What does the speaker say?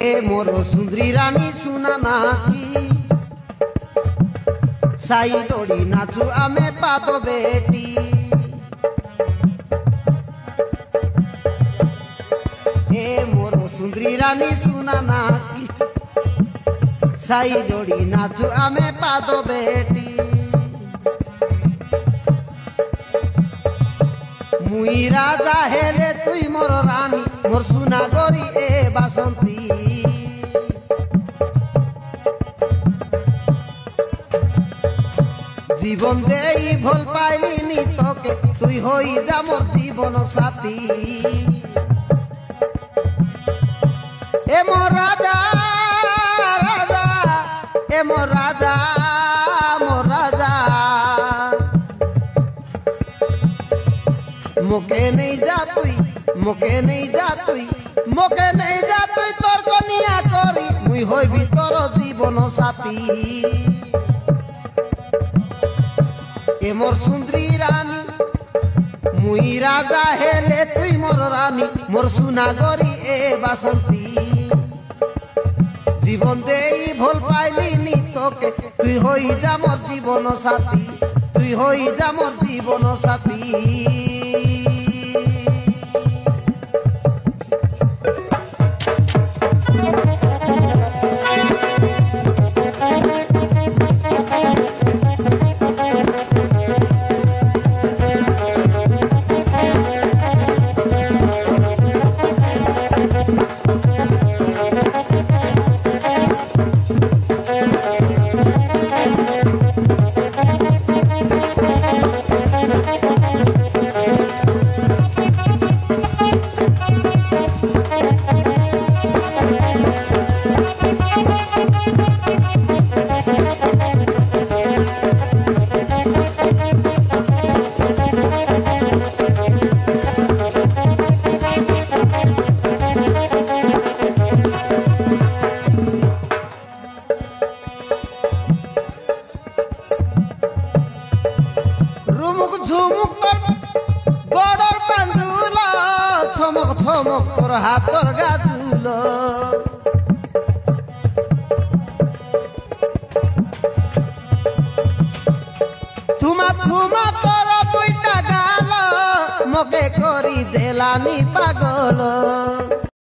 ए मोरो सुंदरी रानी सुना नाकी साई दौड़ी नाचू आमे पादो बेटी ए मोरो सुंदरी रानी सुना नाकी साई दौड़ी नाचू आमे पादो बेटी मुई राजा हेले तुई मोर रानी मोर सुना गोरी ए बासंती जीवन देई भल पाइलिनी तोके तुई होई जा मोर जीवन साथी ए मोर राजा राजा ए मोर राजा मोके नहीं जा तुई तोर कनिया करी मुई होइबी तोर जीवन साथी ए मोर सुंदरी रानी मुई राजा हेले तुई मोर रानी मोर सुना गोरी ए बासंती जीवन देई भल पाइलिनी तोके तुई होई जा मोर जीवन साथी तुई होई जा मोर जीवन साथी थमक तोर हाथर गाजुल थुमा थुमा तोर दुईटा गाल मके करी देलानी पागल।